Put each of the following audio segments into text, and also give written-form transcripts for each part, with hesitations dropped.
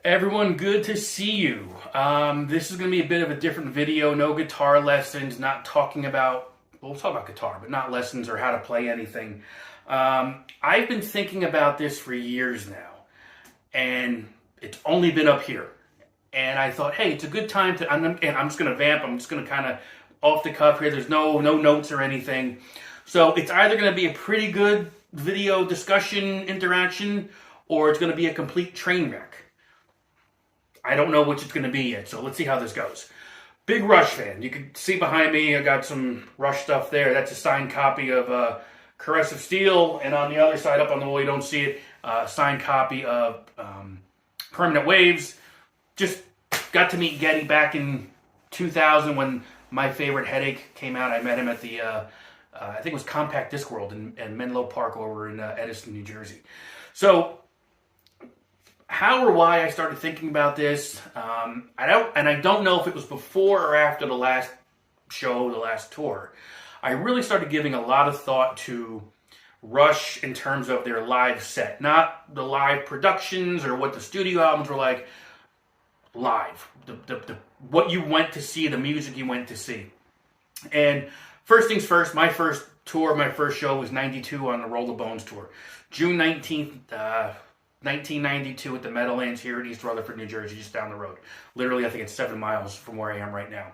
Everyone, good to see you. This is going to be a bit of a different video. No guitar lessons, not talking about, well, we'll talk about guitar, but not lessons or how to play anything. I've been thinking about this for years now, and it's only been up here. And I thought, hey, it's a good time to, and I'm just going to vamp, I'm just going to kind of off the cuff here. There's no notes or anything. So it's either going to be a pretty good video discussion interaction, or it's going to be a complete train wreck. I don't know which it's going to be yet, so let's see how this goes. Big Rush fan. You can see behind me, I got some Rush stuff there. That's a signed copy of Caress of Steel, and on the other side, up on the wall, you don't see it, signed copy of Permanent Waves. Just got to meet Geddy back in 2000 when My Favorite Headache came out. I met him at the, I think it was Compact Discworld in Menlo Park over in Edison, New Jersey. So, how or why I started thinking about this, I don't know if it was before or after the last show, the last tour. I really started giving a lot of thought to Rush in terms of their live set, not the live productions or what the studio albums were like. Live, what you went to see, the music you went to see. And first things first, my first tour, my first show was '92 on the Roll the Bones tour, June 19th. 1992 at the Meadowlands here in East Rutherford, New Jersey, just down the road. Literally, I think it's 7 miles from where I am right now.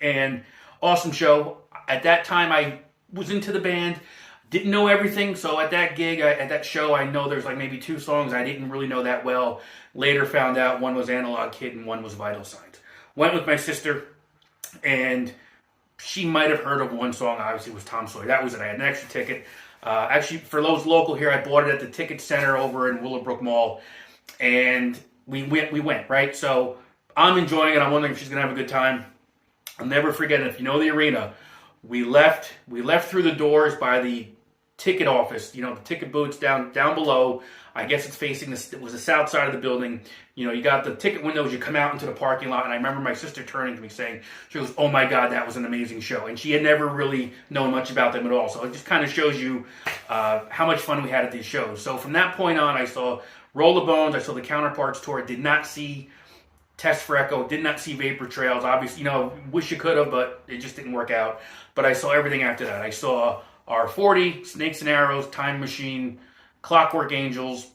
And awesome show. At that time, I was into the band, didn't know everything. So at that gig, at that show, I know there's like maybe 2 songs I didn't really know that well. Later found out one was Analog Kid and one was Vital Signs. Went with my sister, and she might have heard of one song. Obviously, it was Tom Sawyer. That was it. I had an extra ticket. Actually, for those local here, I bought it at the Ticket Center over in Willowbrook Mall, and we went, right? So I'm enjoying it. I'm wondering if she's going to have a good time. I'll never forget it. If you know the arena, we left through the doors by the ticket office, the ticket booths down below. I guess it's facing it was the south side of the building. You got the ticket windows, you come out into the parking lot, and I remember my sister turning to me saying, she goes, "Oh my God, that was an amazing show." And she had never really known much about them at all. So it just kind of shows you how much fun we had at these shows. So from that point on, I saw Roll the Bones, I saw the Counterparts tour, did not see Test for Echo, did not see Vapor Trails. Obviously, wish you could have, but it just didn't work out. But I saw everything after that. I saw R40, Snakes and Arrows, Time Machine, Clockwork Angels,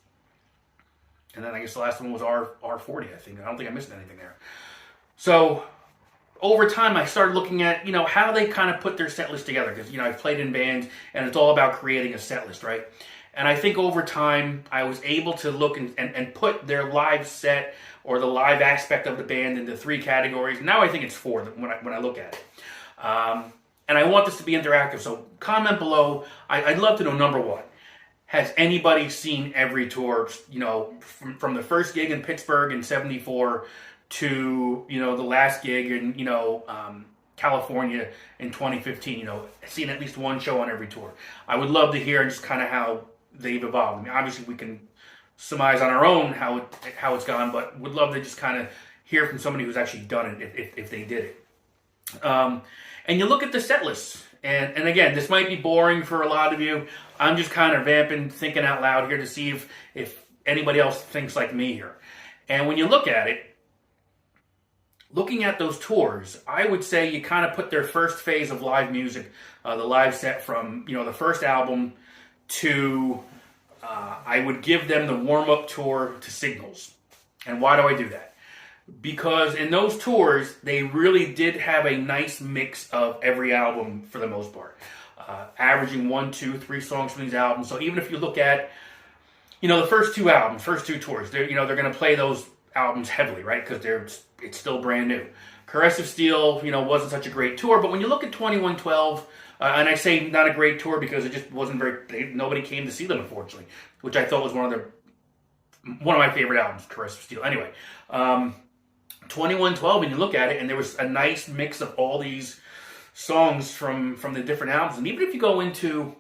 and then I guess the last one was R40, I think. I don't think I missed anything there. So, over time, I started looking at, how they kind of put their set list together. Because, I've played in bands, and it's all about creating a set list, right? And I think over time, I was able to look and put their live set or the live aspect of the band into 3 categories. Now I think it's 4 when I look at it. And I want this to be interactive, so comment below. I'd love to know, number 1, has anybody seen every tour, from the first gig in Pittsburgh in '74 to, the last gig in, California in 2015, seen at least one show on every tour. I would love to hear just kind of how they've evolved. I mean, obviously we can surmise on our own how it's gone, but would love to just kind of hear from somebody who's actually done it if they did it. And you look at the set lists, and again, this might be boring for a lot of you. I'm just kind of vamping, thinking out loud here to see if anybody else thinks like me here. And when you look at it, looking at those tours, I would say you kind of put their first phase of live music, the live set from, the first album to, I would give them the warm-up tour to Signals. And why do I do that? Because in those tours, they really did have a nice mix of every album for the most part. Averaging 1, 2, 3 songs from these albums. So even if you look at, the first 2 albums, first 2 tours, they're going to play those albums heavily, right? Because it's still brand new. Caress of Steel, wasn't such a great tour, but when you look at 2112, and I say not a great tour because it just wasn't nobody came to see them, unfortunately, which I thought was one of my favorite albums, Caress of Steel. Anyway, 2112, when you look at it, and there was a nice mix of all these songs from the different albums. And even if you go into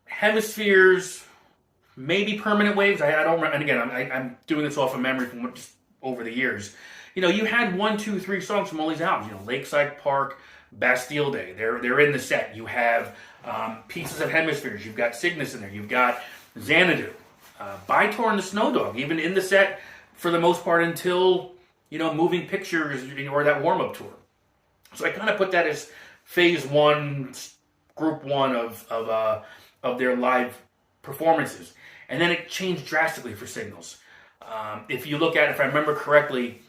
Hemispheres, maybe Permanent Waves, I don't remember, and again, I'm doing this off of memory from just over the years. You had 1, 2, 3 songs from all these albums. Lakeside Park, Bastille Day, they're in the set. You have pieces of Hemispheres. You've got Cygnus in there. You've got Xanadu. Bytor and the Snow Dog, even in the set for the most part until, Moving Pictures or that warm-up tour. So I kind of put that as phase one, group one of their live performances. And then it changed drastically for Signals. If you look at it, if I remember correctly,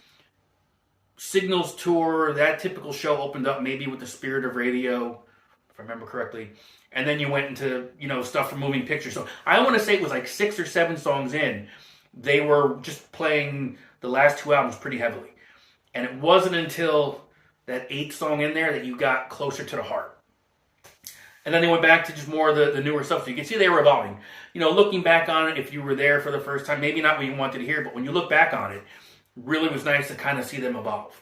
Signals tour, that typical show opened up maybe with the Spirit of Radio, if I remember correctly. And then you went into, stuff from Moving Pictures. So I want to say it was like 6 or 7 songs in. They were just playing the last 2 albums pretty heavily. And it wasn't until that 8th song in there that you got Closer to the Heart. And then they went back to just more of the newer stuff. So you can see they were evolving. Looking back on it, if you were there for the first time, maybe not what you wanted to hear, but when you look back on it, really was nice to kind of see them evolve.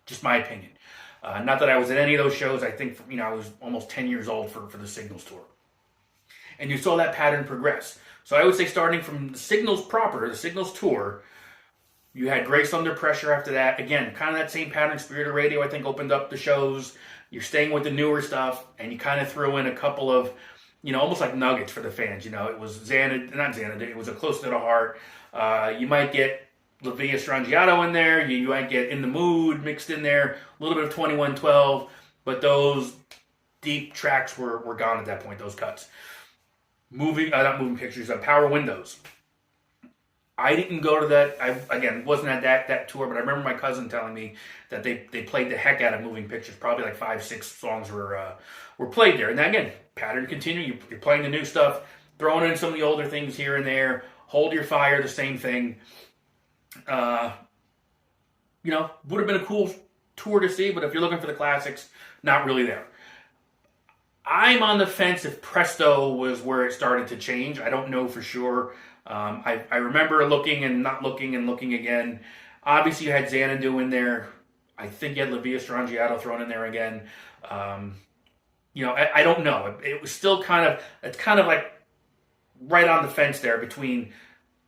Just my opinion. Not that I was at any of those shows. I think, I was almost 10 years old for the Signals tour. And you saw that pattern progress. So I would say starting from the Signals proper, the Signals tour, you had Grace Under Pressure after that. Again, kind of that same pattern. Spirit of Radio, I think, opened up the shows. You're staying with the newer stuff, and you kind of threw in a couple of, almost like nuggets for the fans. It was not Xanadu, it was a Close to the Heart. You might get La Via Strangiato in there. You might get In the Mood mixed in there. A little bit of 2112, but those deep tracks were gone at that point, those cuts. Not Moving Pictures, Power Windows. I didn't go to that. I wasn't at that tour, but I remember my cousin telling me that they played the heck out of Moving Pictures. Probably like 5, 6 songs were played there. And then again, pattern continue. You're playing the new stuff, throwing in some of the older things here and there. Hold Your Fire, the same thing. Would have been a cool tour to see, but if you're looking for the classics, not really there. I'm on the fence if Presto was where it started to change. I don't know for sure. I remember looking and not looking and looking again. Obviously, you had Xanadu in there. I think you had La Via Strangiato thrown in there again. I don't know. It was still it's kind of like right on the fence there between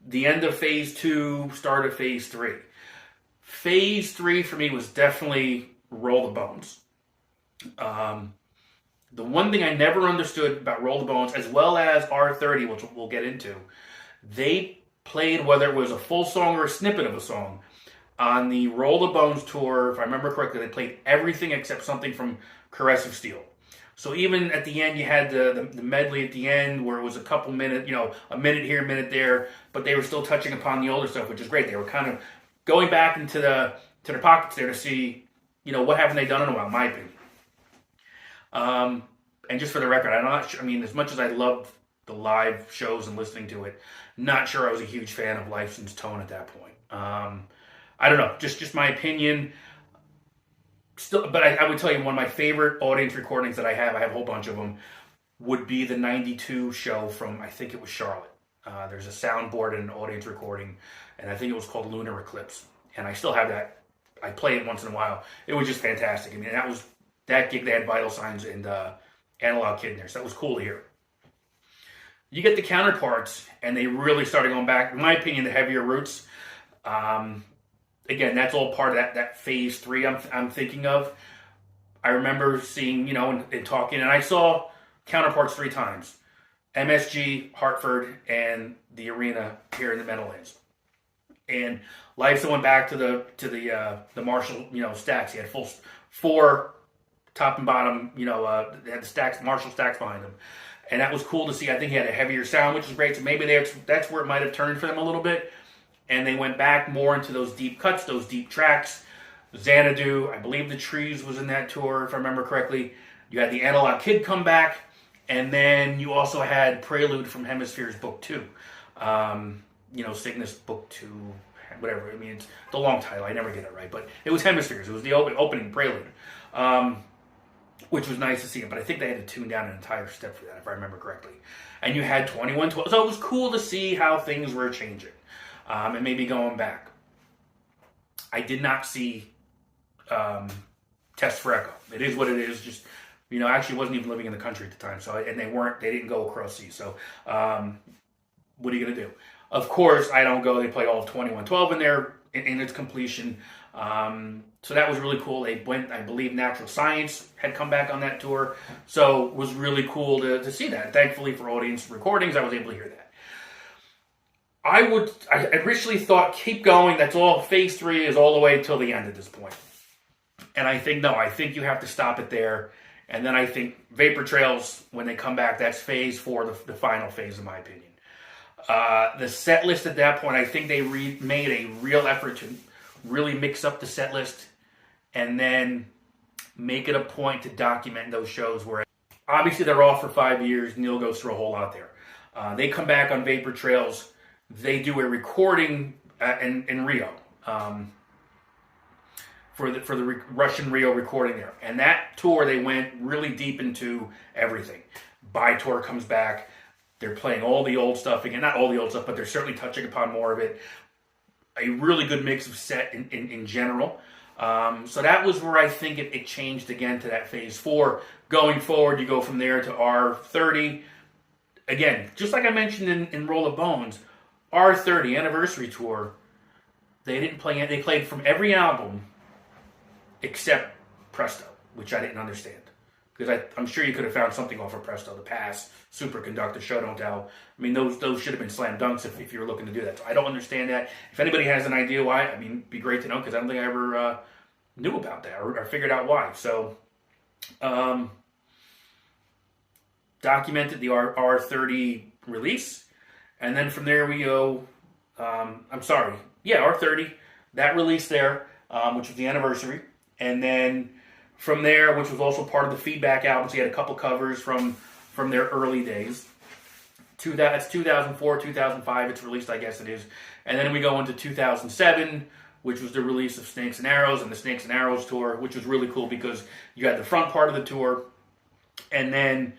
the end of phase 2, start of phase 3. Phase 3 for me was definitely Roll the Bones. The one thing I never understood about Roll the Bones, as well as R30, which we'll get into, they played, whether it was a full song or a snippet of a song, on the Roll the Bones tour, if I remember correctly, they played everything except something from Caress of Steel. So even at the end, you had the medley at the end where it was a couple minutes, a minute here, a minute there, but they were still touching upon the older stuff, which is great. They were kind of going back into their pockets there to see, what haven't they done in a while, in my opinion. And just for the record, I'm not sure, as much as I loved the live shows and listening to it, not sure I was a huge fan of Lifeson's tone at that point. I don't know, just my opinion. Still, but I would tell you one of my favorite audience recordings that I have a whole bunch of them, would be the 92 show from, I think it was Charlotte. There's a soundboard and an audience recording, and I think it was called Lunar Eclipse. And I still have that. I play it once in a while. It was just fantastic. That gig, they had Vital Signs and Analog Kid in there, so that was cool to hear. You get the counterparts, and they really started going back, in my opinion, the heavier roots. Again, that's all part of that phase 3 I'm thinking of. I remember seeing, and talking, and I saw counterparts 3 times. MSG, Hartford, and the Arena here in the Meadowlands. And Lifeson went back to the Marshall, stacks. He had full 4 top and bottom, they had the stacks, Marshall stacks behind them. And that was cool to see. I think he had a heavier sound, which is great. So maybe that's where it might have turned for them a little bit. And they went back more into those deep cuts, those deep tracks. Xanadu, I believe The Trees was in that tour, if I remember correctly. You had the Analog Kid come back. And then you also had Prelude from Hemispheres Book 2. Cygnus Book 2, whatever. It's the long title. I never get it right. But it was Hemispheres. It was the opening Prelude. Which was nice to see. But I think they had to tune down an entire step for that, if I remember correctly. And you had 2112. So it was cool to see how things were changing. And maybe going back. I did not see Test for Echo. It is what it is. Just, actually wasn't even living in the country at the time. So, and they didn't go across seas. So, what are you going to do? Of course, I don't go. They play all of 2112 in there in its completion. So that was really cool. They went, I believe Natural Science had come back on that tour. So it was really cool to see that. Thankfully for audience recordings, I was able to hear that. I originally thought keep going. That's all. Phase 3 is all the way till the end at this point. And I think, no, I think you have to stop it there. And then I think Vapor Trails, when they come back, that's phase 4, the final phase, in my opinion. The set list at that point, I think they made a real effort to really mix up the set list and then make it a point to document those shows where obviously they're off for 5 years. Neil goes through a whole lot there. They come back on Vapor Trails. They do a recording in Rio for the Russian Rio recording there. And that tour, they went really deep into everything. By Tour comes back. They're playing all the old stuff again. Not all the old stuff, but they're certainly touching upon more of it. A really good mix of set in general. So that was where I think it changed again to that phase 4. Going forward, you go from there to R30. Again, just like I mentioned in Roll of Bones, R30 Anniversary Tour, they didn't play. They played from every album except Presto, which I didn't understand. Because I'm sure you could have found something off of Presto, The Pass, Superconductor, Show Don't Tell. I mean, those should have been slam dunks if you were looking to do that. So I don't understand that. If anybody has an idea why, I mean, it'd be great to know, because I don't think I ever knew about that or figured out why. So, documented the R30 release. And then from there we go, R30, that release there, which was the anniversary. And then from there, which was also part of the Feedback album, so you had a couple covers from their early days. That's 2004, 2005, it's released, I guess it is. And then we go into 2007, which was the release of Snakes and Arrows and the Snakes and Arrows tour, which was really cool because you had the front part of the tour. And then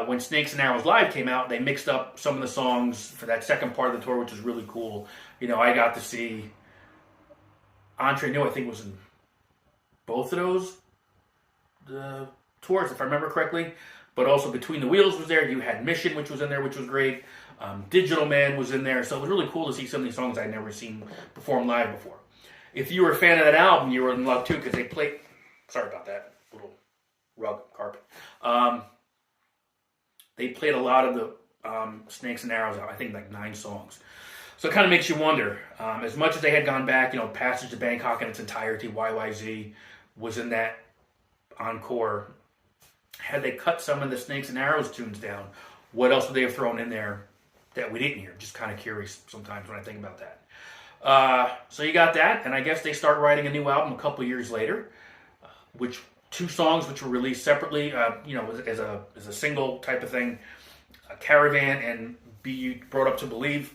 when Snakes and Arrows Live came out, they mixed up some of the songs for that second part of the tour, which was really cool. You know, I got to see Entre Nous, I think, was in both of those tours, if I remember correctly. But also Between the Wheels was there. You had Mission, which was in there, which was great. Digital Man was in there. So it was really cool to see some of these songs I'd never seen performed live before. If you were a fan of that album, you were in love too, because they played... Sorry about that. Little rug carpet. They played a lot of the Snakes and Arrows out. I think like 9 songs. So it kind of makes you wonder. As much as they had gone back, you know, Passage to Bangkok in its entirety, YYZ was in that encore. Had they cut some of the Snakes and Arrows tunes down, what else would they have thrown in there that we didn't hear? Just kind of curious sometimes when I think about that. So you got that, and I guess they start writing a new album a couple years later, which 2 songs which were released separately, as a single type of thing, Caravan and Be Brought Up to Believe.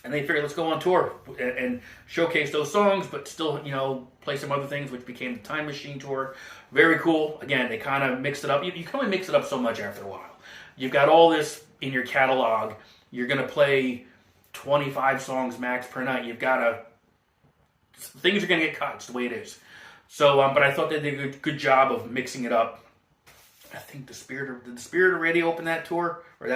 And they figured, let's go on tour and showcase those songs, but still, you know, play some other things, which became the Time Machine Tour. Very cool. Again, they kind of mixed it up. You can only mix it up so much after a while. You've got all this in your catalog. You're going to play 25 songs max per night. Things are going to get cut. It's the way it is. So, but I thought they did a good job of mixing it up. I think did the Spirit of Radio open that tour, or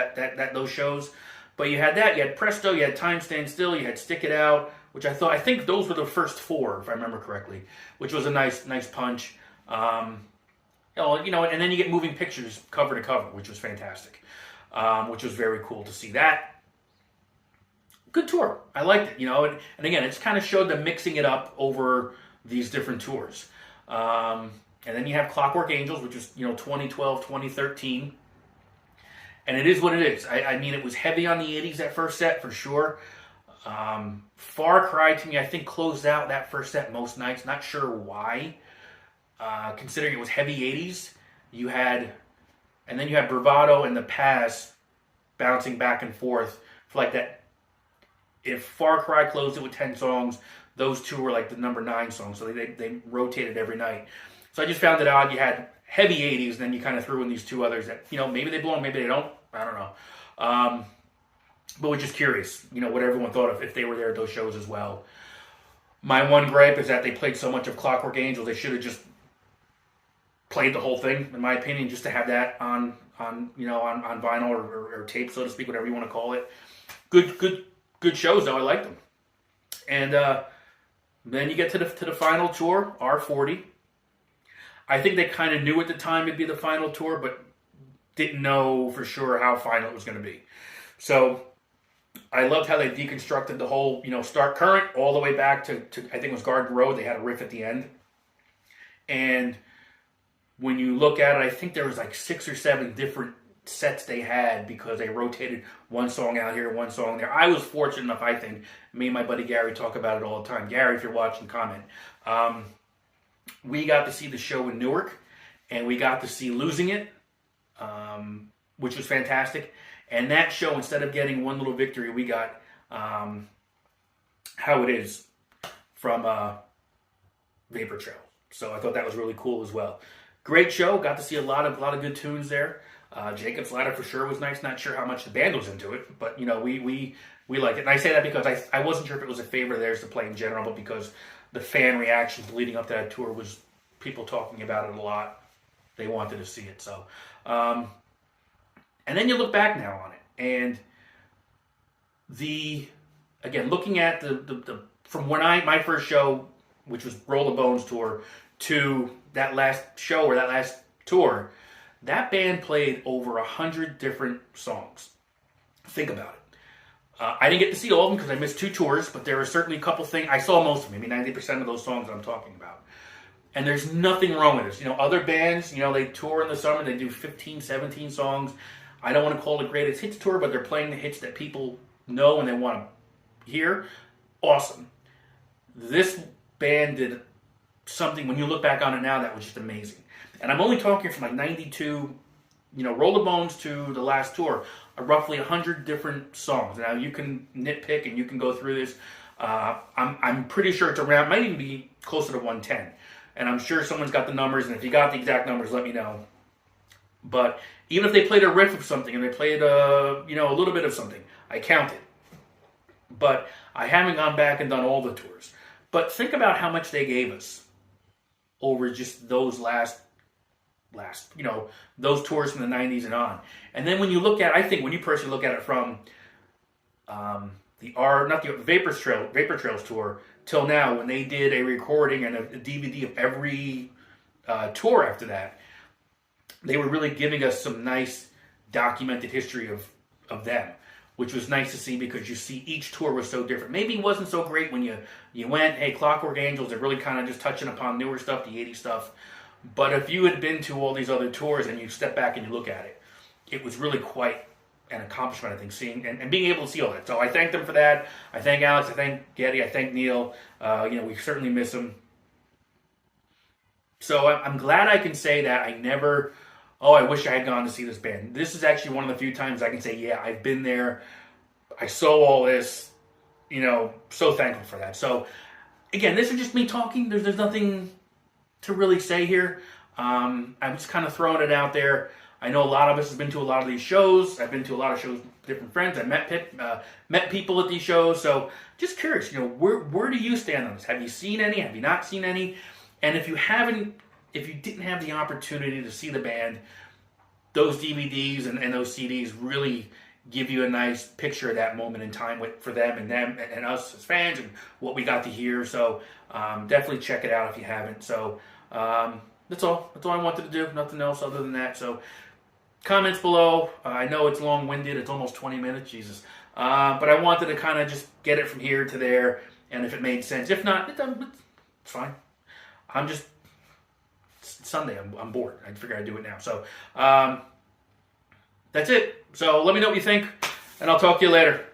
those shows? But you had that, you had Presto, you had Time Stand Still, you had Stick It Out, which I think those were the first 4, if I remember correctly, which was a nice punch. And then you get Moving Pictures cover to cover, which was fantastic, which was very cool to see that. Good tour. I liked it, and again, it's kind of showed them mixing it up over these different tours. And then you have Clockwork Angels, which was, 2012, 2013. And it is what it is. I mean, it was heavy on the 80s, that first set, for sure. Far Cry, to me, I think closed out that first set most nights. Not sure why. Considering it was heavy 80s. And then you had Bravado and The Pass bouncing back and forth for like that. If Far Cry closed it with 10 songs, those 2 were like the number 9 songs. So they rotated every night. So I just found it odd. You had heavy 80s, then you kind of threw in these 2 others that, maybe they belong, maybe they don't. I don't know. But we're just curious, what everyone thought of if they were there at those shows as well. My one gripe is that they played so much of Clockwork Angels, they should have just played the whole thing, in my opinion, just to have that on vinyl or tape, so to speak, whatever you want to call it. Good shows, though. I liked them. And then you get to the final tour, R40. I think they kind of knew at the time it'd be the final tour, but didn't know for sure how final it was going to be. So I loved how they deconstructed the whole, start current all the way back to I think it was Garden Road. They had a riff at the end. And when you look at it, I think there was like 6 or 7 different sets they had because they rotated one song out here, one song there. I was fortunate enough, I think. Me and my buddy Gary talk about it all the time. Gary, if you're watching, comment. We got to see the show in Newark, and we got to see Losing It, which was fantastic. And that show, instead of getting one little victory, we got How It Is from Vapor Trail. So I thought that was really cool as well. Great show. Got to see a lot of good tunes there. Jacob's Ladder for sure was nice. Not sure how much the band was into it, but we liked it. And I say that because I wasn't sure if it was a favorite of theirs to play in general, but because the fan reactions leading up to that tour was people talking about it a lot. They wanted to see it. So, and then you look back now on it, and again looking at the from when my first show, which was Roll the Bones tour, to that last show or that last tour, that band played over 100 different songs. Think about it. I didn't get to see all of them because I missed 2 tours, but there were certainly a couple things. I saw most of them, maybe 90% of those songs I'm talking about. And there's nothing wrong with this. Other bands, they tour in the summer, they do 15, 17 songs. I don't want to call it a greatest hits tour, but they're playing the hits that people know and they want to hear. Awesome. This band did something, when you look back on it now, that was just amazing. And I'm only talking from like 92, Roll the Bones to the last tour, roughly 100 different songs. Now you can nitpick and you can go through this. I'm pretty sure it's around, might even be closer to 110. And I'm sure someone's got the numbers, and if you got the exact numbers, let me know. But even if they played a riff of something and they played a little bit of something, I count it. But I haven't gone back and done all the tours. But think about how much they gave us over just those last, those tours from the 90s and on. And then when you look at, I think when you personally look at it from the Vapor Trails tour till now, when they did a recording and a DVD of every tour after that, they were really giving us some nice documented history of them, which was nice to see because you see each tour was so different. Maybe it wasn't so great when you went, hey, Clockwork Angels, they're really kind of just touching upon newer stuff, the 80s stuff. But if you had been to all these other tours and you step back and you look at it, it was really quite an accomplishment, I think, seeing and being able to see all that. So I thank them for that. I thank Alex, I thank Geddy, I thank Neil. We certainly miss them. So I'm glad I can say that I wish I had gone to see this band. This is actually one of the few times I can say, yeah, I've been there. I saw all this, so thankful for that. So again, this is just me talking. There's nothing to really say here. I'm just kind of throwing it out there. I know a lot of us have been to a lot of these shows. I've been to a lot of shows with different friends. I met people at these shows. So just curious, where do you stand on this? Have you seen any? Have you not seen any? And if you didn't have the opportunity to see the band, those DVDs and those CDs really give you a nice picture of that moment in time for them and us as fans and what we got to hear. So definitely check it out if you haven't. So that's all. That's all I wanted to do. Nothing else other than that. So comments below. I know it's long-winded. It's almost 20 minutes. Jesus. But I wanted to kind of just get it from here to there. And if it made sense. If not, it's fine. It's Sunday. I'm bored. I figure I'd do it now. So that's it. So let me know what you think. And I'll talk to you later.